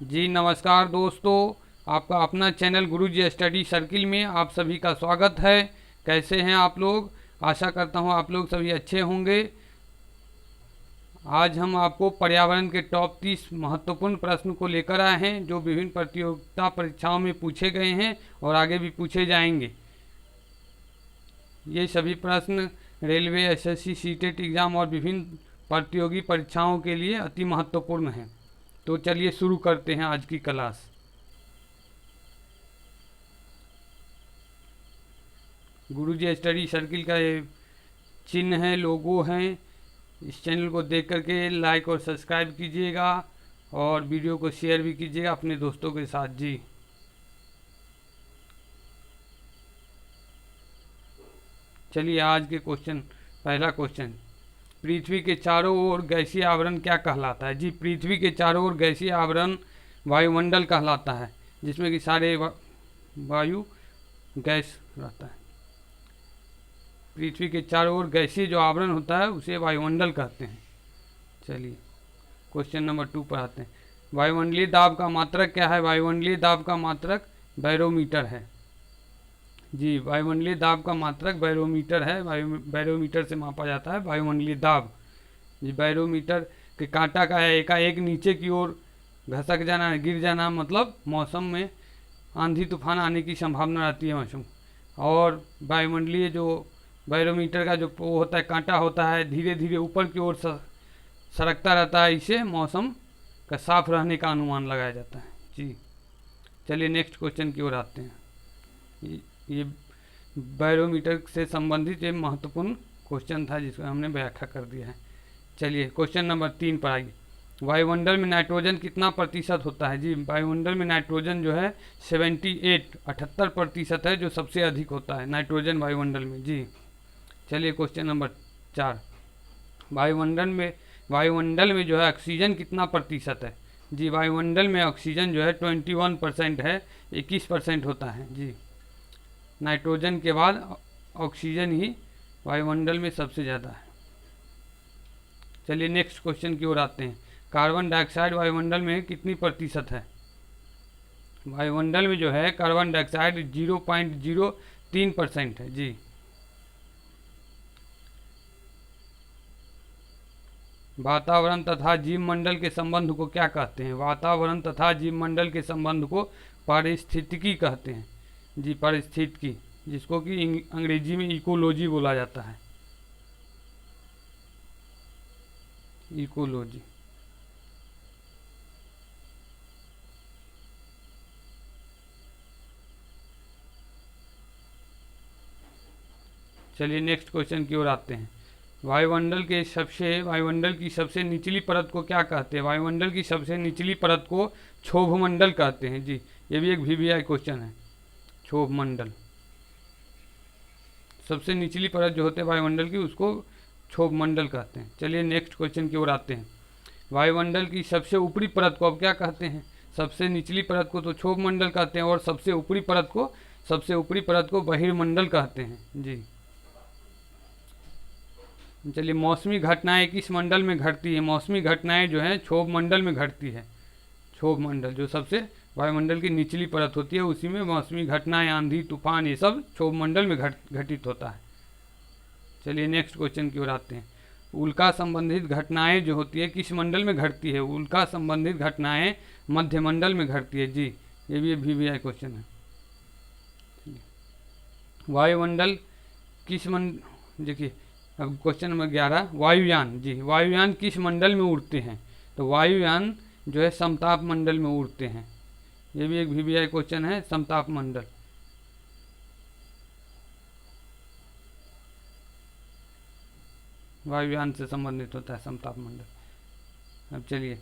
जी नमस्कार दोस्तों, आपका अपना चैनल गुरुजी स्टडी सर्किल में आप सभी का स्वागत है। कैसे हैं आप लोग? आशा करता हूं आप लोग सभी अच्छे होंगे। आज हम आपको पर्यावरण के टॉप 30 महत्वपूर्ण प्रश्न को लेकर आए हैं जो विभिन्न प्रतियोगिता परीक्षाओं में पूछे गए हैं और आगे भी पूछे जाएंगे। ये सभी प्रश्न रेलवे, एसएससी, सीटेट एग्ज़ाम और विभिन्न प्रतियोगी परीक्षाओं के लिए अति महत्वपूर्ण हैं। तो चलिए शुरू करते हैं आज की क्लास। गुरुजी स्टडी सर्किल का ये चिन्ह है, लोगो हैं। इस चैनल को देख करके लाइक और सब्सक्राइब कीजिएगा और वीडियो को शेयर भी कीजिएगा अपने दोस्तों के साथ। जी चलिए आज के क्वेश्चन। पहला क्वेश्चन, पृथ्वी के चारों ओर गैसीय आवरण क्या कहलाता है? जी पृथ्वी के चारों ओर गैसीय आवरण वायुमंडल कहलाता है, जिसमें कि सारे वायु गैस रहता है। पृथ्वी के चारों ओर गैसीय जो आवरण होता है उसे वायुमंडल कहते हैं। चलिए क्वेश्चन नंबर 2 पर आते हैं। वायुमंडलीय दाब का मात्रक क्या है? वायुमंडलीय दाब का मात्रक बैरोमीटर है। जी वायुमंडलीय दाब का मात्रक बैरोमीटर है। बैरोमीटर से मापा जाता है वायुमंडलीय दाब। जी बैरोमीटर के कांटा का एकाएक नीचे की ओर घसक जाना, गिर जाना, मतलब मौसम में आंधी तूफान आने की संभावना रहती है मौसम। और वायुमंडलीय जो बैरोमीटर का जो वो होता है, कांटा होता है, धीरे धीरे ऊपर की ओर सरकता रहता है। इसे मौसम का साफ रहने का अनुमान लगाया जाता है। जी चलिए नेक्स्ट क्वेश्चन की ओर आते हैं। ये बैरोमीटर से संबंधित एक महत्वपूर्ण क्वेश्चन था जिसको हमने व्याख्या कर दिया है। चलिए क्वेश्चन नंबर 3 पर आइए। वायुमंडल में नाइट्रोजन कितना प्रतिशत होता है? जी वायुमंडल में नाइट्रोजन जो है 78 है, जो सबसे अधिक होता है नाइट्रोजन वायुमंडल में। जी चलिए क्वेश्चन नंबर 4, वायुमंडल में जो है ऑक्सीजन कितना प्रतिशत है? जी वायुमंडल में ऑक्सीजन जो है 21% है, 21% होता है। जी नाइट्रोजन के बाद ऑक्सीजन ही वायुमंडल में सबसे ज़्यादा है। चलिए नेक्स्ट क्वेश्चन की ओर आते हैं। कार्बन डाइऑक्साइड वायुमंडल में कितनी प्रतिशत है? वायुमंडल में जो है कार्बन डाइऑक्साइड 0.03% है। जी वातावरण तथा जीवमंडल के संबंध को क्या कहते हैं? वातावरण तथा जीवमंडल के संबंध को पारिस्थितिकी कहते हैं। जी पारिस्थितिकी, जिसको कि अंग्रेजी में इकोलॉजी बोला जाता है। इकोलॉजी। चलिए नेक्स्ट क्वेश्चन की ओर आते हैं। वायुमंडल की सबसे निचली परत को क्या कहते हैं? वायुमंडल की सबसे निचली परत को क्षोभमंडल कहते हैं। जी ये भी एक वीवीआई क्वेश्चन है। क्षोभमंडल, सबसे निचली परत जो होते हैं वायुमंडल की, उसको क्षोभमंडल कहते हैं। चलिए नेक्स्ट क्वेश्चन की ओर आते हैं। वायुमंडल की सबसे ऊपरी परत को अब क्या कहते हैं? सबसे निचली परत को तो क्षोभमंडल कहते हैं और सबसे ऊपरी परत को बहिर्मंडल कहते हैं। जी चलिए मौसमी घटनाएं किस मंडल में घटती है? मौसमी घटनाएं जो है क्षोभमंडल में घटती है। क्षोभमंडल जो सबसे वायुमंडल की निचली परत होती है, उसी में मौसमी घटनाएं, आंधी तूफान, ये सब क्षोभमंडल में घटित होता है। चलिए नेक्स्ट क्वेश्चन की ओर आते हैं। उल्का संबंधित घटनाएं जो होती है किस मंडल में घटती है? उल्का संबंधित घटनाएं मध्यमंडल में घटती है। जी ये भी वीवीआई क्वेश्चन है। वायुमंडल देखिए अब क्वेश्चन नंबर 11, वायुयान। जी वायुयान किस मंडल में उड़ते हैं? तो वायुयान जो है समताप मंडल में उड़ते हैं। ये भी एक वीवीआई क्वेश्चन है, समताप मंडल। वायुयान से संबंधित होता है समताप मंडल। अब चलिए,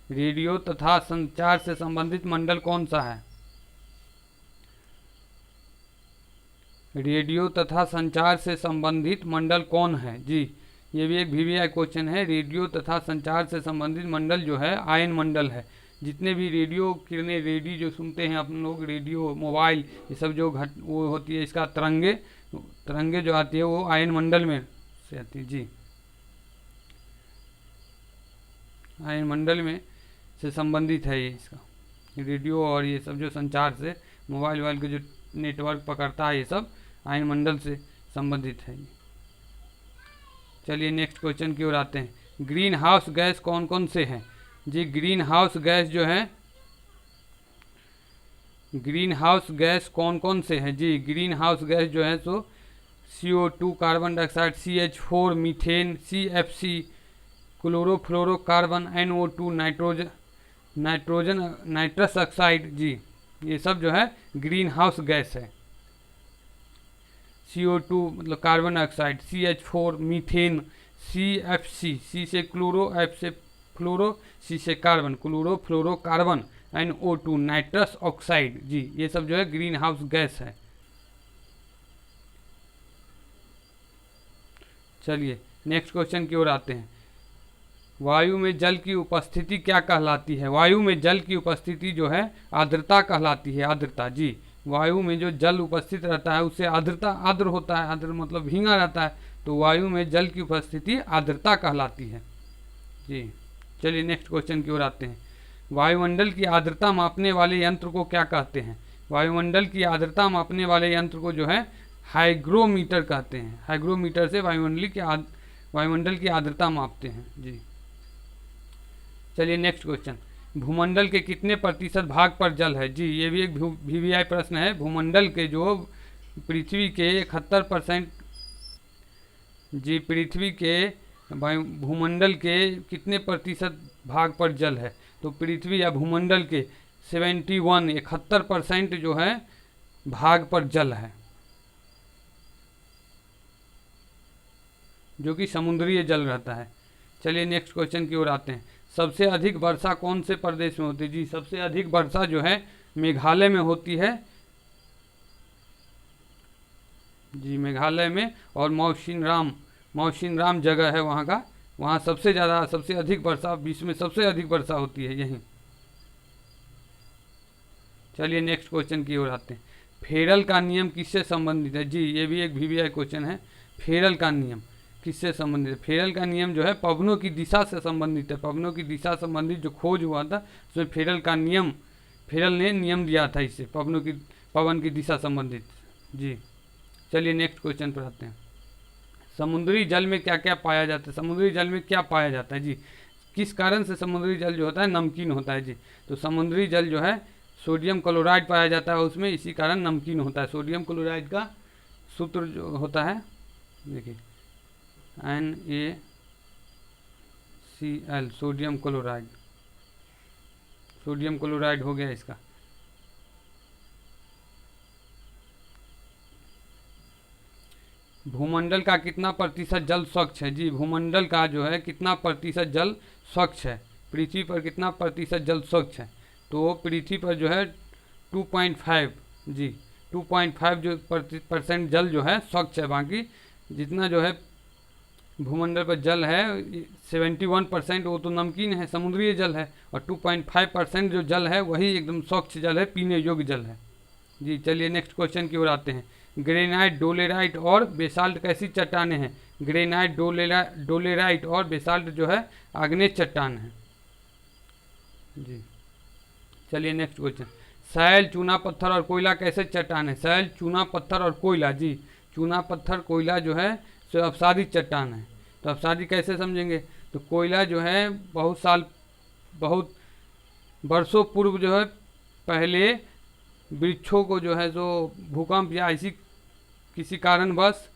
रेडियो तथा संचार से संबंधित मंडल कौन सा है? रेडियो तथा संचार से संबंधित मंडल कौन है? जी ये भी एक वीवीआई क्वेश्चन है। रेडियो तथा संचार से संबंधित मंडल जो है आयन मंडल है। जितने भी रेडियो किरणें, रेडियो जो सुनते हैं अपन लोग, रेडियो, मोबाइल, ये सब जो वो होती है, इसका तरंगे जो आती है वो आयन मंडल में से आती है। जी आयन मंडल में से संबंधित है ये इसका। रेडियो और ये सब जो संचार से मोबाइल वोबाइल के जो नेटवर्क पकड़ता है, ये सब आयनमंडल से संबंधित है। चलिए नेक्स्ट क्वेश्चन की ओर आते हैं। ग्रीन हाउस गैस कौन कौन से हैं? जी ग्रीन हाउस गैस जो है, ग्रीन हाउस गैस कौन कौन से हैं? जी ग्रीन हाउस गैस जो है सो CO2 carbon dioxide, CH4 methane, CFC chlorofluorocarbon, NO2 nitrous oxide. जी ये सब जो है ग्रीन हाउस गैस है। CO2 मतलब carbon dioxide, CH4 methane, CFC C से क्लोरो, F से फ्लोरो, C से carbon chlorofluorocarbon, NO2 nitrous oxide. जी ये सब जो है ग्रीन हाउस गैस है। चलिए नेक्स्ट क्वेश्चन की ओर आते हैं। वायु में जल की उपस्थिति क्या कहलाती है? वायु में जल की उपस्थिति जो है आर्द्रता कहलाती है। आर्द्रता। जी वायु में जो जल उपस्थित रहता है उससे आर्द्रता, आर्द्र होता है, आर्द्र मतलब भींगा रहता है, तो वायु में जल की उपस्थिति आर्द्रता कहलाती है। जी चलिए नेक्स्ट क्वेश्चन की ओर आते हैं। वायुमंडल की आर्द्रता मापने वाले यंत्र को क्या कहते हैं? वायुमंडल की आर्द्रता मापने वाले यंत्र को जो है हाइग्रोमीटर कहते हैं। हाइग्रोमीटर से वायुमंडल की आर्द्रता मापते हैं। जी चलिए नेक्स्ट क्वेश्चन। भूमंडल के कितने प्रतिशत भाग पर जल है? जी ये भी एक VVI प्रश्न है। भूमंडल के जो पृथ्वी के 71%, जी पृथ्वी के भूमंडल के कितने प्रतिशत भाग पर जल है? तो पृथ्वी या भूमंडल के 71% जो है भाग पर जल है, जो कि समुद्रीय जल रहता है। चलिए नेक्स्ट क्वेश्चन की ओर आते हैं। सबसे अधिक वर्षा कौन से प्रदेश में होती है? जी सबसे अधिक वर्षा जो है मेघालय में होती है। जी मेघालय में, और मौसिनराम जगह है वहाँ का, वहाँ सबसे ज़्यादा, सबसे अधिक वर्षा, विश्व में सबसे अधिक वर्षा होती है यहीं। चलिए नेक्स्ट क्वेश्चन की ओर आते हैं। फेरल का नियम किससे संबंधित है? जी ये भी एक VVI क्वेश्चन है। फेरल का नियम किससे संबंधित है? फेरल का नियम जो है पवनों की दिशा से संबंधित है। पवनों की दिशा संबंधित जो खोज हुआ था उसमें फेरल ने नियम दिया था इससे, पवन की दिशा संबंधित। जी चलिए नेक्स्ट क्वेश्चन पर आते हैं। समुद्री जल में क्या क्या पाया जाता है? समुद्री जल में क्या पाया जाता है? जी किस कारण से समुद्री जल जो होता है नमकीन होता है? जी तो समुद्री जल जो है सोडियम क्लोराइड पाया जाता है उसमें, इसी कारण नमकीन होता है। सोडियम क्लोराइड का सूत्र जो होता है, देखिए NaCl, सोडियम क्लोराइड हो गया इसका। भूमंडल का कितना प्रतिशत जल स्वच्छ है? जी भूमंडल का जो है कितना प्रतिशत जल स्वच्छ है? पृथ्वी पर कितना प्रतिशत जल स्वच्छ है? तो पृथ्वी पर जो है 2.5, जी 2.5 जो % जल जो है स्वच्छ है। बाकी जितना जो है भूमंडल पर जल है 71% वो तो नमकीन है, समुद्रीय जल है, और 2.5% जो जल है वही एकदम स्वच्छ जल है, पीने योग्य जल है। जी चलिए नेक्स्ट क्वेश्चन की ओर आते हैं। ग्रेनाइट, डोलेराइट और बेसाल्ट कैसी चट्टानें हैं? ग्रेनाइट, डोलेराइट और बेसाल्ट जो है आग्नेय चट्टान है। जी चलिए नेक्स्ट क्वेश्चन। सैल, चूना पत्थर और कोयला कैसे चट्टान है? सैल, चूना पत्थर और कोयला। जी चूना पत्थर कोयला जो है सो अपसादित चट्टान है। तो अपसादित कैसे समझेंगे? तो कोयला जो है बहुत वर्षों पूर्व जो है पहले वृक्षों को जो है सो भूकंप या ऐसी किसी कारणवश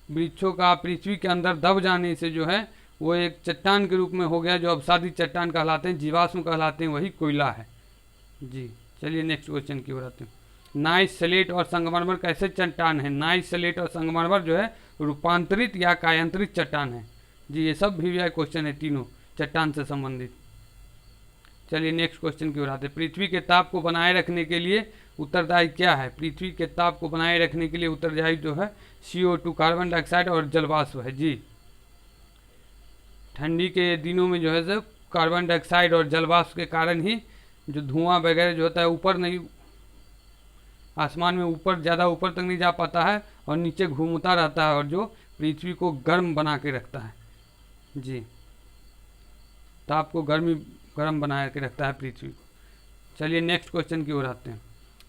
वृक्षों का पृथ्वी के अंदर दब जाने से जो है वो एक चट्टान के रूप में हो गया, जो अपसादित चट्टान कहलाते हैं, जीवाश्म कहलाते हैं, वही कोयला है। जी चलिए नेक्स्ट क्वेश्चन की ओर आते हैं। नाइस, स्लेट और संगमरमर कैसे चट्टान है? नाइस, स्लेट और संगमरमर जो है रूपांतरित या कायांतरित चट्टान है। जी ये सब VVI क्वेश्चन है, तीनों चट्टान से संबंधित। चलिए नेक्स्ट क्वेश्चन की ओर आते हैं। पृथ्वी के ताप को बनाए रखने के लिए उत्तरदायी क्या है? पृथ्वी के ताप को बनाए रखने के लिए उत्तरदायी जो है CO2 कार्बन डाइऑक्साइड और जलवाष्प है। जी ठंडी के दिनों में जो है सो कार्बन डाइऑक्साइड और जलवाष्प के कारण ही जो धुआं वगैरह जो होता है ऊपर नहीं, आसमान में ऊपर, ज़्यादा ऊपर तक नहीं जा पाता है और नीचे घूमता रहता है, और जो पृथ्वी को गर्म बना के रखता है। जी ताप को गर्म बना के रखता है पृथ्वी को। चलिए नेक्स्ट क्वेश्चन की ओर आते हैं।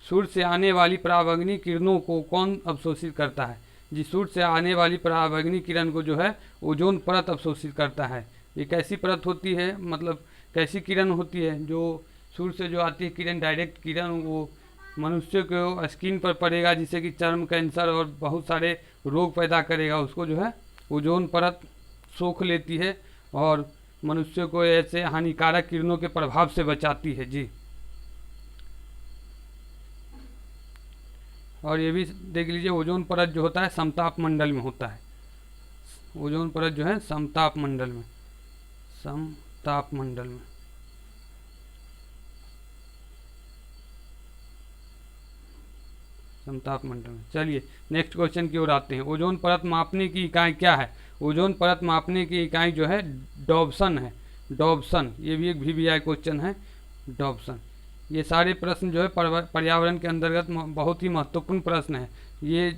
सूर्य से आने वाली पराबैंगनी किरणों को कौन अवशोषित करता है? जी, सूर्य से आने वाली पराबैंगनी किरण को जो है ओजोन परत अवशोषित करता है। ये कैसी परत होती है, मतलब कैसी किरण होती है? जो सूर्य से जो आती है किरण, डायरेक्ट किरण, वो मनुष्य को स्किन पर पड़ेगा जिससे कि चर्म कैंसर और बहुत सारे रोग पैदा करेगा। उसको जो है ओजोन परत सोख लेती है और मनुष्य को ऐसे हानिकारक किरणों के प्रभाव से बचाती है। जी, और ये भी देख लीजिए, ओजोन परत जो होता है समताप मंडल में होता है। ओजोन परत जो है समताप मंडल में, समताप मंडल में। समताप मंडल में। चलिए नेक्स्ट क्वेश्चन की ओर आते हैं। ओजोन परत मापने की इकाई क्या है? ओजोन परत मापने की इकाई जो है डॉब्सन है। डॉब्सन, ये भी एक VVI क्वेश्चन है, डॉब्सन। ये सारे प्रश्न जो है पर्यावरण के अंतर्गत बहुत ही महत्वपूर्ण प्रश्न है। ये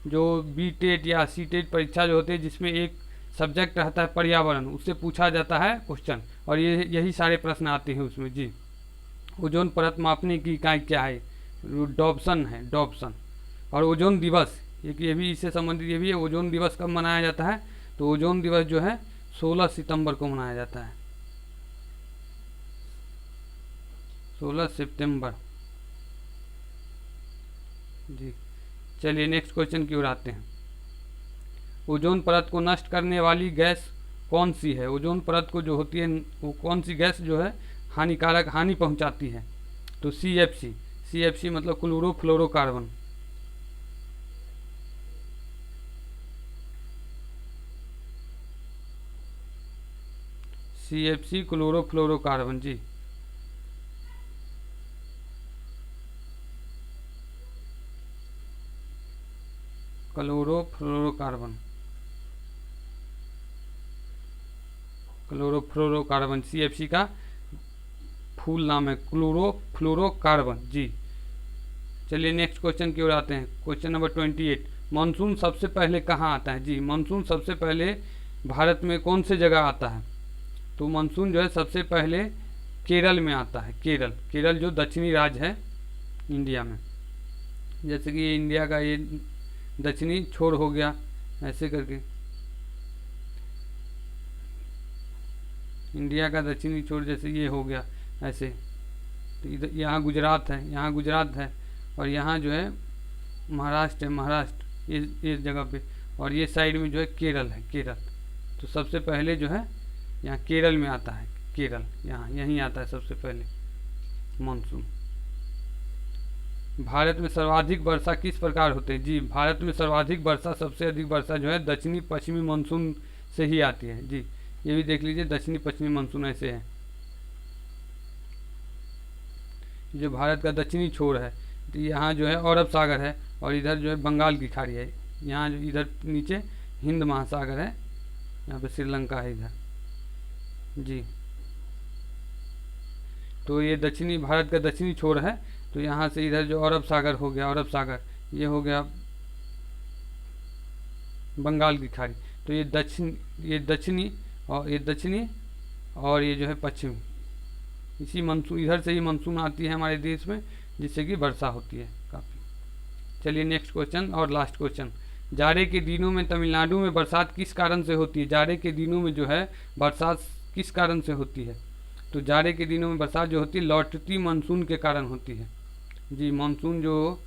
जो BTET या CTET परीक्षा जो होती है जिसमें एक सब्जेक्ट रहता है पर्यावरण, उससे पूछा जाता है क्वेश्चन, और ये यही सारे प्रश्न आते हैं उसमें। जी, ओजोन परत मापने की इकाई क्या है? डॉब्सन है, डॉब्सन। और ओजोन दिवस, ये भी इससे संबंधित ये भी है। ओजोन दिवस कब मनाया जाता है? तो ओजोन दिवस जो है 16 सितंबर को मनाया जाता है, 16 सितंबर। जी, चलिए नेक्स्ट क्वेश्चन की ओर आते हैं। ओजोन परत को नष्ट करने वाली गैस कौन सी है? ओजोन परत को जो होती है वो कौन सी गैस जो है हानिकारक हानि पहुंचाती है? तो CFC, CFC मतलब क्लोरोफ्लोरोकार्बन। CFC chlorofluorocarbon. जी, क्लोरोफ्लोरोकार्बन, क्लोरोफ्लोरोकार्बन CFC का फुल नाम है, क्लोरोफ्लोरोकार्बन। जी, चलिए नेक्स्ट क्वेश्चन की ओर आते हैं। Question number 28। मानसून सबसे पहले कहाँ आता है? जी, मानसून सबसे पहले भारत में कौन से जगह आता है? तो मानसून जो है सबसे पहले केरल में आता है। केरल, केरल जो दक्षिणी राज्य है इंडिया में। जैसे कि इंडिया का ये दक्षिणी छोर हो गया, ऐसे करके इंडिया का दक्षिणी छोर जैसे ये हो गया ऐसे। तो इधर यहाँ गुजरात है, यहाँ गुजरात है, और यहाँ जो है महाराष्ट्र है, महाराष्ट्र इस जगह पे, और ये साइड में जो है केरल है, केरल। तो सबसे पहले जो है यहाँ केरल में आता है, केरल यहाँ यहीं आता है सबसे पहले मानसून। भारत में सर्वाधिक वर्षा किस प्रकार होते हैं? जी, भारत में सर्वाधिक वर्षा, सबसे अधिक वर्षा जो है दक्षिणी पश्चिमी मानसून से ही आती है। जी, ये भी देख लीजिए, दक्षिणी पश्चिमी मानसून ऐसे है। जो भारत का दक्षिणी छोर है, तो यहाँ जो है अरब सागर है, और इधर जो है बंगाल की खाड़ी है। यहाँ जो इधर नीचे हिंद महासागर है, यहाँ पे श्रीलंका है इधर। जी, तो ये दक्षिणी, भारत का दक्षिणी छोर है। तो यहाँ से इधर जो अरब सागर हो गया, अरब सागर, ये हो गया बंगाल की खाड़ी। तो ये दक्षिणी और ये दक्षिणी और ये जो है पश्चिमी, इसी मानसून, इधर से ही मानसून आती है हमारे देश में, जिससे कि वर्षा होती है काफ़ी। चलिए नेक्स्ट क्वेश्चन और लास्ट क्वेश्चन। जाड़े के दिनों में तमिलनाडु में बरसात किस कारण से होती है? जाड़े के दिनों में जो है बरसात किस कारण से होती है? तो जाड़े के दिनों में बरसात जो होती है लौटती मानसून के कारण होती है। जी, मानसून जो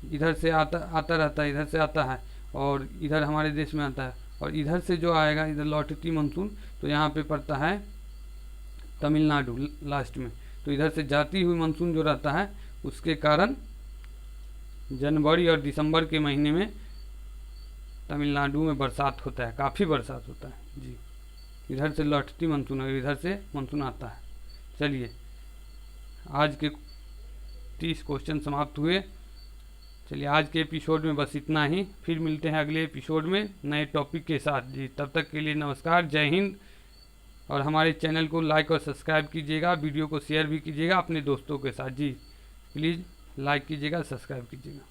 इधर से आता रहता है, इधर से आता है और इधर हमारे देश में आता है, और इधर से जो आएगा इधर लौटती मानसून, तो यहाँ पे पड़ता है तमिलनाडु लास्ट में। तो इधर से जाती हुई मानसून जो रहता है उसके कारण जनवरी और दिसंबर के महीने में तमिलनाडु में बरसात होता है, काफ़ी बरसात होता है। जी, इधर से लौटती मानसून और इधर से मानसून आता है। चलिए आज के 30 क्वेश्चन समाप्त हुए। चलिए आज के एपिसोड में बस इतना ही, फिर मिलते हैं अगले एपिसोड में नए टॉपिक के साथ। जी, तब तक के लिए नमस्कार, जय हिंद। और हमारे चैनल को लाइक और सब्सक्राइब कीजिएगा, वीडियो को शेयर भी कीजिएगा अपने दोस्तों के साथ। जी, प्लीज़ लाइक कीजिएगा, सब्सक्राइब कीजिएगा।